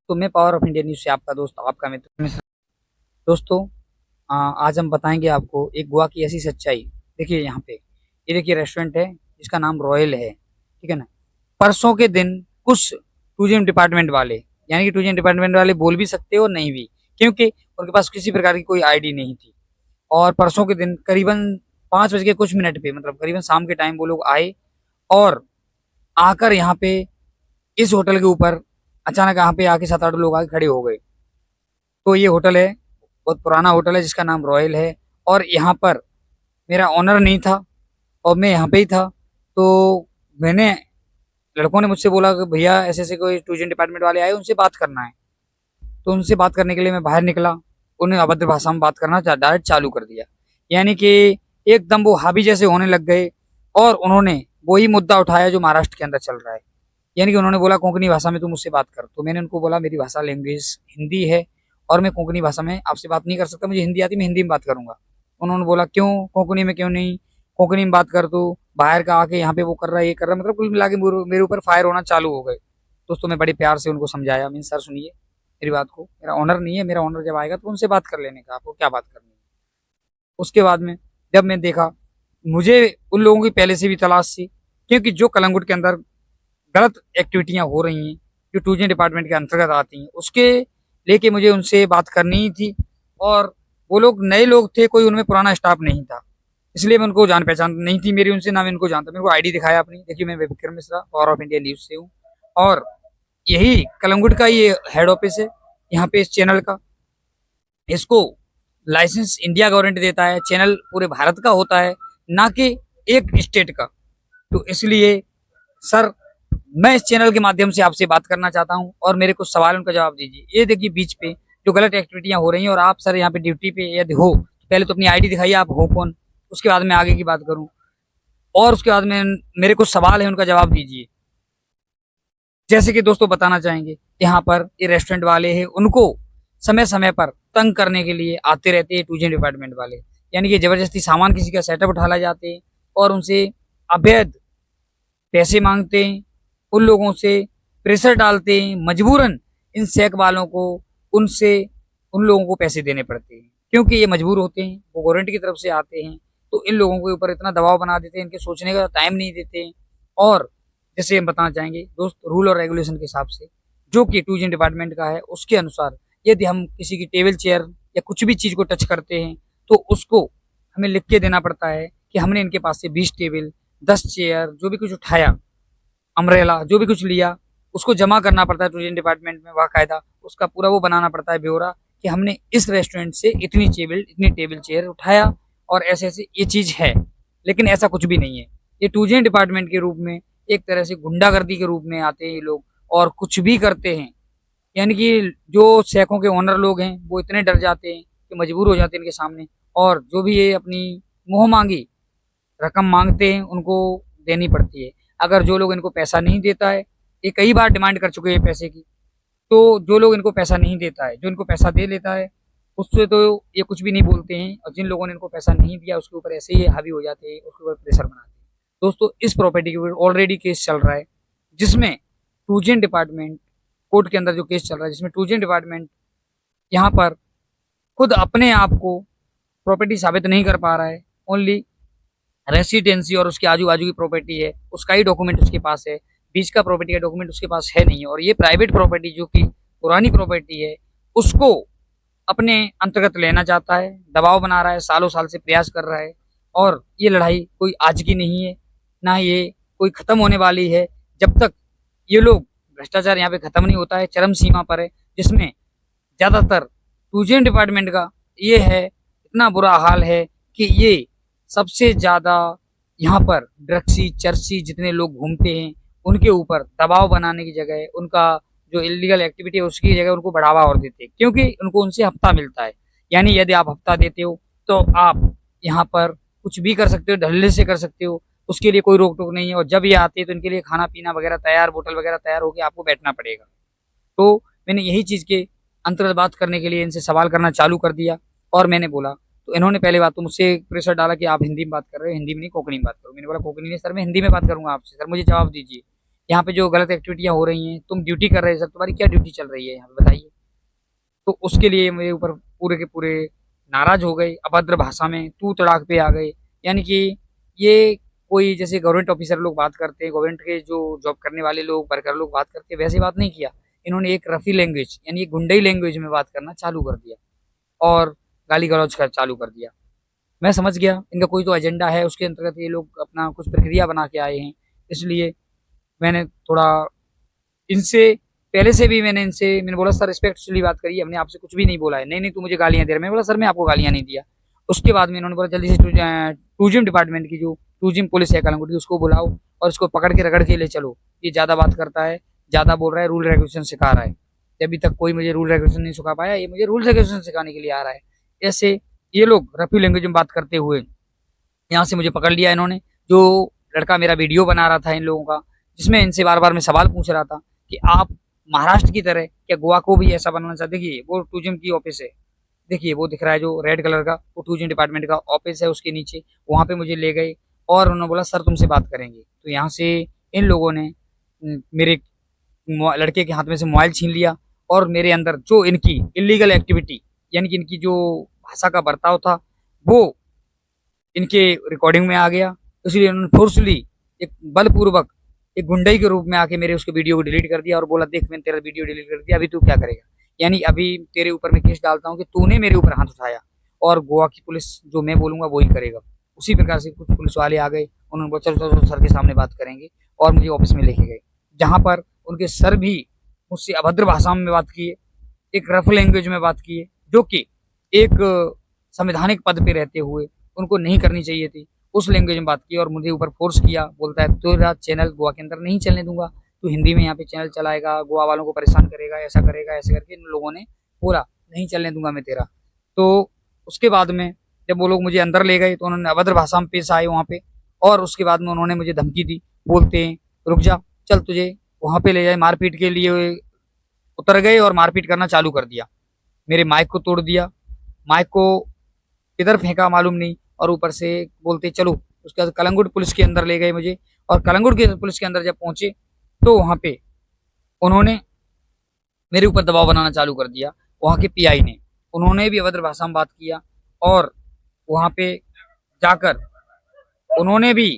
तो मैं power of India news से आपका दोस्त, आपका मित्र। दोस्तों, आज हम बताएँगे आपको एक गोवा की ऐसी सच्चाई। देखिए यहाँ पे, ये देखिए रेस्टोरेंट है जिसका नाम रॉयल है, ठीक है ना? परसों के दिन कुछ टूरिज़्म डिपार्टमेंट वाले, यानी कि टूरिज़्म डिपार्टमेंट वाले बोल भी सकते हो और नहीं भी, क्योंकि उनके पास किसी प्रकार की कोई आईडी नहीं थी। और परसों के दिन करीबन 5 बज के कुछ मिनट पे, मतलब करीबन शाम के टाइम वो लोग आए और आकर यहाँ पे इस होटल के ऊपर अचानक यहाँ पे आके 7-8 लोग आके खड़े हो गए। तो ये होटल है, बहुत पुराना होटल है जिसका नाम रॉयल है और यहाँ पर मेरा ओनर नहीं था और मैं यहाँ पे ही था। तो मैंने लड़कों ने मुझसे बोला कि भैया ऐसे-ऐसे कोई टूरिज़्म डिपार्टमेंट वाले आए, उनसे बात करना है। तो उनसे बात करने के लिए मैं बाहर निकला, उन्हें अभद्र भाषा में बात करना डायरेक्ट चालू कर दिया। यानी कि एकदम वो हावी जैसे होने लग गए और उन्होंने वही मुद्दा उठाया जो महाराष्ट्र के अंदर चल रहा है। यानी कि उन्होंने बोला कोंकणी भाषा में तू मुझसे बात कर। तो मैंने उनको बोला मेरी भाषा लैंग्वेज हिंदी है और मैं कोंकणी भाषा में आपसे बात नहीं कर सकता, मुझे हिंदी आती, मैं हिंदी में बात करूँगा। उन्होंने बोला क्यों कोंकणी में क्यों नहीं? कोंकणी में बात कर तू, बाहर का आके यहाँ पे वो कर रहा है, ये कर रहा है, मतलब कुल मिला के मेरे ऊपर फायर होना चालू हो गए। दोस्तों मैं बड़े प्यार से उनको समझाया, मैंने सर सुनिए मेरी बात को, मेरा ऑनर नहीं है, मेरा ऑनर जब आएगा तो उनसे बात कर लेने का, आपको क्या बात करनी है। उसके बाद में जब मैं देखा, मुझे उन लोगों की पहले से भी तलाश थी, क्योंकि जो कलंगुट के अंदर गलत एक्टिविटियां हो रही हैं जो टूरिज्म डिपार्टमेंट के अंतर्गत आती हैं, उसके लेके मुझे उनसे बात करनी ही थी। और वो लोग नए लोग थे, कोई उनमें पुराना स्टाफ नहीं था, इसलिए मैं उनको जान पहचान नहीं थी मेरी उनसे, ना मैं उनको जानता। मेरे को आईडी दिखाया अपनी, देखिए मैं Vikram Mishra power of India news से हूँ और यही कलंगुट का ये हेड ऑफिस है यहाँ पे इस चैनल का। इसको लाइसेंस इंडिया गवर्नमेंट देता है, चैनल पूरे भारत का होता है, ना कि एक स्टेट का। तो इसलिए सर, मैं इस चैनल के माध्यम से आपसे बात करना चाहता हूं और मेरे कुछ सवालों का जवाब दीजिए। ये देखिए बीच पे जो गलत एक्टिविटियां हो रही हैं और आप सर यहाँ पे ड्यूटी पे यदि हो, पहले तो अपनी आईडी दिखाइए, आप हो कौन, उसके बाद मैं आगे की बात करूं और उसके बाद में मेरे कुछ सवाल है उनका जवाब दीजिए। जैसे कि दोस्तों बताना चाहेंगे, यहाँ पर ये रेस्टोरेंट वाले हैं, उनको समय समय पर तंग करने के लिए आते रहते हैं टूरिज्म डिपार्टमेंट वाले, यानी कि जबरदस्ती सामान किसी का सेटअप उठा ला जाते हैं और उनसे अवैध पैसे मांगते हैं, उन लोगों से प्रेशर डालते हैं, मजबूरन इन सेक वालों को उनसे उन लोगों को पैसे देने पड़ते हैं, क्योंकि ये मजबूर होते हैं, वो गवर्नमेंट की तरफ से आते हैं। तो इन लोगों के ऊपर इतना दबाव बना देते हैं, इनके सोचने का टाइम नहीं देते हैं। और जैसे हम बताना चाहेंगे दोस्त, रूल और रेगुलेशन के हिसाब से जो कि टूरिज्म डिपार्टमेंट का है, उसके अनुसार यदि हम किसी की टेबल चेयर या कुछ भी चीज़ को टच करते हैं तो उसको हमें लिख के देना पड़ता है कि हमने इनके पास से 20 टेबल, 10 चेयर, जो भी कुछ उठाया, अम्ब्रेला, जो भी कुछ लिया, उसको जमा करना पड़ता है टूरिज्म डिपार्टमेंट में बाकायदा। उसका पूरा वो बनाना पड़ता है ब्यौरा कि हमने इस रेस्टोरेंट से इतनी टेबल चेयर उठाया और ऐसे ऐसे ये चीज़ है। लेकिन ऐसा कुछ भी नहीं है, ये टूरिज्म डिपार्टमेंट के रूप में एक तरह से गुंडागर्दी के रूप में आते हैं ये लोग और कुछ भी करते हैं। यानी कि जो सैकों के ओनर लोग हैं वो इतने डर जाते हैं कि मजबूर हो जाते हैं इनके सामने, और जो भी ये अपनी मुंह मांगी रकम मांगते हैं उनको देनी पड़ती है। अगर जो लोग इनको पैसा नहीं देता है, ये कई बार डिमांड कर चुके हैं पैसे की, तो जो लोग इनको पैसा नहीं देता है, जो इनको पैसा दे लेता है, उससे तो ये कुछ भी नहीं बोलते हैं, और जिन लोगों ने इनको पैसा नहीं दिया उसके ऊपर ऐसे ही हावी हो जाते हैं, उसके ऊपर प्रेशर बनाते हैं। दोस्तों इस प्रॉपर्टी के ऊपर ऑलरेडी केस चल रहा है, जिसमें टूरिज्म डिपार्टमेंट कोर्ट के अंदर जो केस चल रहा है, जिसमें टूरिज्म डिपार्टमेंट यहाँ पर खुद अपने आप को प्रॉपर्टी साबित नहीं कर पा रहा है, ओनली रेसिडेंसी और उसके आजू बाजू की प्रॉपर्टी है उसका ही डॉक्यूमेंट उसके पास है, बीच का प्रॉपर्टी का डॉक्यूमेंट उसके पास है नहीं। और ये प्राइवेट प्रॉपर्टी जो कि पुरानी प्रॉपर्टी है उसको अपने अंतर्गत लेना चाहता है, दबाव बना रहा है, सालों साल से प्रयास कर रहा है। और ये लड़ाई कोई आज की नहीं है, ना ये कोई खत्म होने वाली है, जब तक ये लोग, भ्रष्टाचार यहाँ पे खत्म नहीं होता है, चरम सीमा पर है, जिसमें ज़्यादातर टूरिज्म डिपार्टमेंट का ये है, इतना बुरा हाल है कि ये सबसे ज़्यादा यहाँ पर ड्रग्सी चर्ची जितने लोग घूमते हैं उनके ऊपर दबाव बनाने की जगह, उनका जो इलीगल एक्टिविटी है उसकी जगह उनको बढ़ावा और देते हैं, क्योंकि उनको उनसे हफ्ता मिलता है। यानी यदि आप हफ्ता देते हो तो आप यहाँ पर कुछ भी कर सकते हो, ढलले से कर सकते हो, उसके लिए कोई रोक टोक नहीं है। और जब ये आते हैं तो इनके लिए खाना पीना वगैरह तैयार, बोतल वगैरह तैयार होकर आपको बैठना पड़ेगा। तो मैंने यही चीज़ के अंतर्गत बात करने के लिए इनसे सवाल करना चालू कर दिया और मैंने बोला, तो इन्होंने पहले बात तो मुझसे प्रेशर डाला कि आप हिंदी में बात कर रहे हो, हिंदी में नहीं कोंकणी में बात करो। मैंने बोला कोंकणी नहीं सर, मैं हिंदी में बात करूंगा आपसे, सर मुझे जवाब दीजिए। यहाँ पे जो गलत एक्टिविटियाँ हो रही हैं, तुम ड्यूटी कर रहे हो सर, तुम्हारी क्या ड्यूटी चल रही है यहाँ पे बताइए? तो उसके लिए मेरे ऊपर पूरे के पूरे नाराज़ हो गए, अभद्र भाषा में तू-तड़ाक पे आ गए। यानी कि ये कोई जैसे गवर्नमेंट ऑफ़िसर लोग बात करते हैं, गवर्नमेंट के जो जॉब करने वाले लोग, वर्कर लोग बात करते हैं, वैसे बात नहीं किया। इन्होंने एक रफ़ी लैंग्वेज यानी एक गुंडई लैंग्वेज में बात करना चालू कर दिया और गाली-गलौज कर चालू कर दिया। मैं समझ गया इनका कोई तो एजेंडा है, उसके अंतर्गत ये लोग अपना कुछ प्रक्रिया बना के आए हैं। इसलिए मैंने थोड़ा इनसे पहले से भी मैंने बोला सर रिस्पेक्टफुली बात करिए, हमने आपसे कुछ भी नहीं बोला है। नहीं, नहीं तू मुझे गालियाँ दे रहा है। मैंने बोला सर मैं आपको गालियाँ नहीं दिया। उसके बाद में इन्होंने बोला जल्दी से टूरिज़्म डिपार्टमेंट की जो टूरिज़्म पुलिस है कलंगुट की उसको बुलाओ और इसको पकड़ के रगड़ के ले चलो। ये ज़्यादा बात करता है, ज़्यादा बोल रहा है, रूल रेगुलेशन सिखा रहा है। अभी तक कोई मुझे रूल रेगुलेशन नहीं सिखा पाया, ये मुझे रूल रेगुलेशन सिखाने के लिए आ रहा है। ऐसे ये लोग रफ़ी लैंग्वेज में बात करते हुए यहाँ से मुझे पकड़ लिया इन्होंने। जो लड़का मेरा वीडियो बना रहा था इन लोगों का, जिसमें इनसे बार-बार मैं सवाल पूछ रहा था कि आप महाराष्ट्र की तरह क्या गोवा को भी ऐसा बनाना चाहते? देखिए वो टूरिज्म की ऑफिस है। देखिए वो दिख रहा है जो रेड कलर का, वो टूरिज्म डिपार्टमेंट का ऑफिस है उसके नीचे। वहाँ पे मुझे ले गए और उन्होंने बोला सर तुमसे बात करेंगे। तो यहाँ से इन लोगों ने मेरे लड़के के हाथ में से मोबाइल छीन लिया और मेरे अंदर जो इनकी इल्लीगल एक्टिविटी यानी कि इनकी जो भाषा का बर्ताव था वो इनके रिकॉर्डिंग में आ गया। इसलिए उन्होंने फोर्सली एक बलपूर्वक एक गुंडई के रूप में आके मेरे उसके वीडियो को डिलीट कर दिया और बोला देख मैंने तेरा वीडियो डिलीट कर दिया, अभी तू क्या करेगा? यानी अभी तेरे ऊपर मैं केस डालता हूँ कि तूने मेरे ऊपर हाथ उठाया और गोवा की पुलिस जो मैं बोलूँगा वही करेगा। उसी प्रकार से कुछ पुलिस वाले आ गए, उन्होंने बोला चलो चलो सर के सामने बात करेंगे और मुझे ऑफिस में लेके गए। जहाँ पर उनके सर भी मुझसे अभद्र भाषा में बात किए, एक रफ लैंग्वेज में बात किए, जो कि एक संवैधानिक पद पे रहते हुए उनको नहीं करनी चाहिए थी। उस लैंग्वेज में बात की और मुझे ऊपर फोर्स किया, बोलता है तेरा चैनल गोवा के अंदर नहीं चलने दूँगा, तू हिंदी में यहाँ पे चैनल चलाएगा, गोवा वालों को परेशान करेगा, ऐसा करेगा, ऐसे करके इन लोगों ने बोला, नहीं चलने दूँगा मैं तेरा। तो उसके बाद में जब वो लोग मुझे अंदर ले गए तो उन्होंने अभद्र भाषा में पेश आए वहाँ पे और उसके बाद में उन्होंने मुझे धमकी दी, बोलते हैं, "रुक जा, चल तुझे वहाँ पे ले जाए।" मारपीट के लिए उतर गए और मारपीट करना चालू कर दिया। मेरे माइक को तोड़ दिया, माइक को किधर फेंका मालूम नहीं और ऊपर से बोलते चलो। उसके बाद कलंगुट पुलिस के अंदर ले गए मुझे और कलंगुट के पुलिस के अंदर जब पहुंचे तो वहाँ पे उन्होंने मेरे ऊपर दबाव बनाना चालू कर दिया। वहाँ के पीआई ने उन्होंने भी अभद्र भाषा में बात किया और वहाँ पे जाकर उन्होंने भी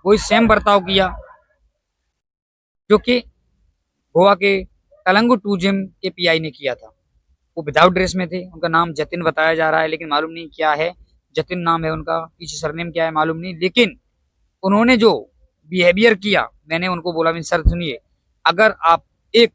वही सेम बर्ताव किया जो कि गोवा के कलंगुट टूरिज्म के पीआई ने किया था। वो विदाउट ड्रेस में थे, उनका नाम जतिन बताया जा रहा है लेकिन मालूम नहीं क्या है। जतिन नाम है उनका, पीछे सरनेम क्या है मालूम नहीं। लेकिन उन्होंने जो बिहेवियर किया, मैंने उनको बोला सर सुनिए, अगर आप एक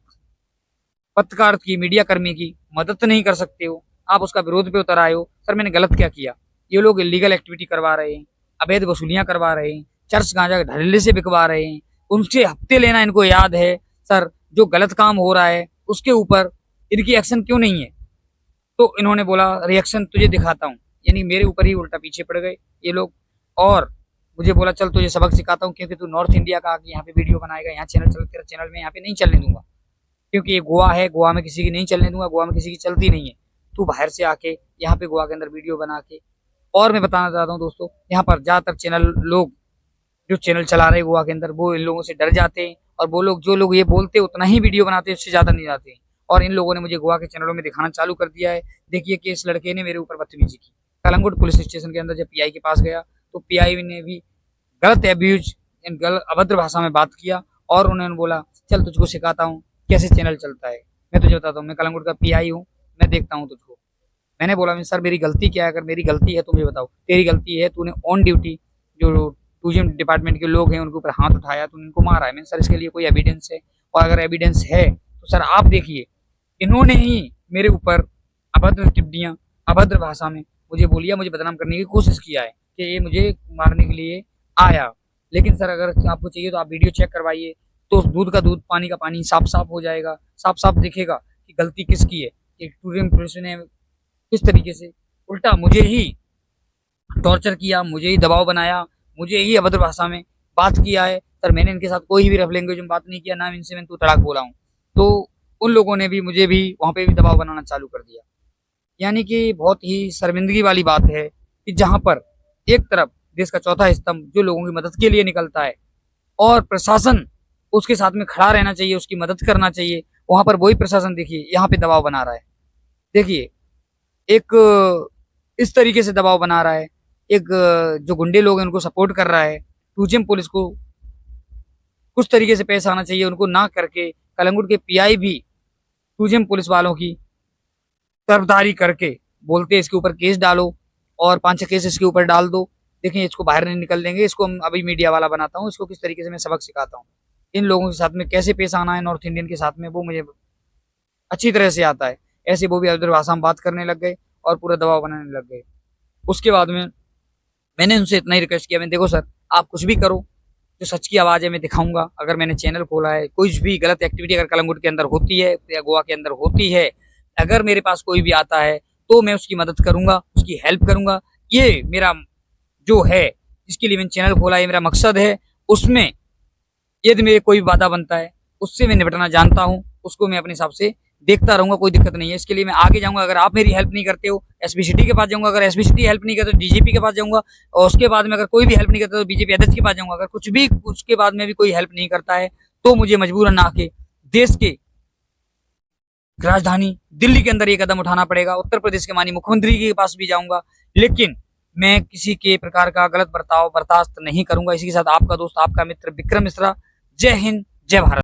पत्रकार की, मीडिया कर्मी की मदद नहीं कर सकते हो, आप उसका विरोध पे उतर आए हो, सर मैंने गलत क्या किया? ये लोग इलीगल एक्टिविटी करवा रहे हैं, अवैध वसूलियां करवा रहे हैं, चर्च गांजा ढलीले से बिकवा रहे हैं, उनसे हफ्ते लेना इनको याद है। सर जो गलत काम हो रहा है उसके ऊपर इनकी एक्शन क्यों नहीं है? तो इन्होंने बोला रिएक्शन तुझे दिखाता हूँ, यानी मेरे ऊपर ही उल्टा पीछे पड़ गए ये लोग और मुझे बोला चल तुझे सबक सिखाता हूँ क्योंकि तू नॉर्थ इंडिया का आके यहाँ पे वीडियो बनाएगा, यहाँ चैनल चल तेरा चैनल में यहाँ पे नहीं चलने दूंगा क्योंकि ये गोवा है, गोवा में किसी की नहीं चलने दूंगा, गोवा में किसी की चलती नहीं है। तू बाहर से आके यहाँ पे गोवा के अंदर वीडियो बना के और मैं बताना चाहता हूँ दोस्तों, यहाँ पर ज़्यादातर चैनल लोग जो चैनल चला रहे हैं गोवा के अंदर वो इन लोगों से डर जाते हैं और वो लोग जो लोग ये बोलते हैं उतना ही वीडियो बनाते हैं, उससे ज़्यादा नहीं जाते हैं। और इन लोगों ने मुझे गोवा के चैनलों में दिखाना चालू कर दिया है। देखिए कि इस लड़के ने मेरे ऊपर बदतमीजी की। कलंगुट पुलिस स्टेशन के अंदर जब पीआई के पास गया तो पीआई ने भी गलत एब्यूज गलत अभद्र भाषा में बात किया और उन्होंने बोला चल तुझको सिखाता हूँ कैसे चैनल चलता है। मैं तुझे बताता हूँ, मैं कलंगुट का पीआई हूँ, मैं देखता हूँ तुझको। मैंने बोला सर मेरी गलती क्या है? अगर मेरी गलती है तो मुझे बताओ। तेरी गलती है, तूने ऑन ड्यूटी जो टूरिज्म डिपार्टमेंट के लोग हैं उनके ऊपर हाथ उठाया, तूने उनको मारा है। मैंने सर इसके लिए कोई एविडेंस है? और अगर एविडेंस है तो सर आप देखिए, इन्होंने ही मेरे ऊपर अभद्र टिप्पणियाँ अभद्र भाषा में मुझे बोलिया, मुझे बदनाम करने की कोशिश किया है कि ये मुझे मारने के लिए आया। लेकिन सर अगर आपको चाहिए तो आप वीडियो चेक करवाइए, तो दूध का दूध पानी का पानी साफ साफ हो जाएगा, साफ साफ दिखेगा कि गलती किसकी है। कि टूरिज्म पुलिस ने किस तरीके से उल्टा मुझे ही टॉर्चर किया, मुझे ही दबाव बनाया, मुझे ही अभद्र भाषा में बात किया है। सर मैंने इनके साथ कोई भी रफ लैंग्वेज में बात नहीं किया, ना इनसे मैंने तू तड़ाक बोला हूँ। तो उन लोगों ने भी मुझे भी वहाँ पे भी दबाव बनाना चालू कर दिया। यानी कि बहुत ही शर्मिंदगी वाली बात है कि जहाँ पर एक तरफ देश का चौथा स्तंभ जो लोगों की मदद के लिए निकलता है और प्रशासन उसके साथ में खड़ा रहना चाहिए, उसकी मदद करना चाहिए। वहां पर वही प्रशासन देखिए यहाँ पे दबाव बना रहा है। देखिए एक इस तरीके से दबाव बना रहा है, एक जो गुंडे लोग हैं उनको सपोर्ट कर रहा है। टूजिम पुलिस को कुछ तरीके से पेश आना चाहिए, उनको ना करके कलंगुट के पीआई भी टूजिम पुलिस वालों की तरफदारी करके बोलते हैं इसके ऊपर केस डालो और 5-6 केस इसके ऊपर डाल दो। देखिए इसको बाहर नहीं निकल देंगे, इसको हम अभी मीडिया वाला बनाता हूँ, इसको किस तरीके से मैं सबक सिखाता हूँ। इन लोगों के साथ में कैसे पेश आना है नॉर्थ इंडियन के साथ में, वो मुझे अच्छी तरह से आता है। ऐसे वो भी अभद्र भाषा में बात करने लग गए और पूरा दबाव बनाने लग गए। उसके बाद में मैंने उनसे इतना ही रिक्वेस्ट किया, मैं देखो सर आप कुछ भी करो, जो सच की आवाज़ है मैं दिखाऊंगा। अगर मैंने चैनल खोला है, कोई भी गलत एक्टिविटी अगर कलंगुट के अंदर होती है या गोवा के अंदर होती है, अगर मेरे पास कोई भी आता है तो मैं उसकी मदद करूंगा, उसकी हेल्प करूंगा। ये मेरा जो है जिसके लिए मैंने चैनल खोला है, मेरा मकसद है। उसमें यदि मेरे कोई बाधा बनता है उससे मैं निपटना जानता हूँ, उसको मैं अपने हिसाब से देखता रहूंगा, कोई दिक्कत नहीं है। इसके लिए मैं आगे जाऊंगा। अगर आप मेरी हेल्प नहीं करते हो, एसपीसीटी के पास जाऊंगा। अगर एसपीसीटी हेल्प नहीं करते तो डीजीपी के पास जाऊंगा। और उसके बाद में अगर कोई भी हेल्प नहीं करता तो बीजेपी अध्यक्ष के पास जाऊंगा। अगर कुछ भी उसके बाद में भी कोई हेल्प नहीं करता है तो मुझे मजबूरन आके देश के राजधानी दिल्ली के अंदर ये कदम उठाना पड़ेगा। उत्तर प्रदेश के माननीय मुख्यमंत्री के पास भी जाऊंगा, लेकिन मैं किसी के प्रकार का गलत बर्ताव बर्दाश्त नहीं करूंगा। इसी के साथ आपका दोस्त आपका मित्र विक्रम मिश्रा। जय हिंद, जय भारत।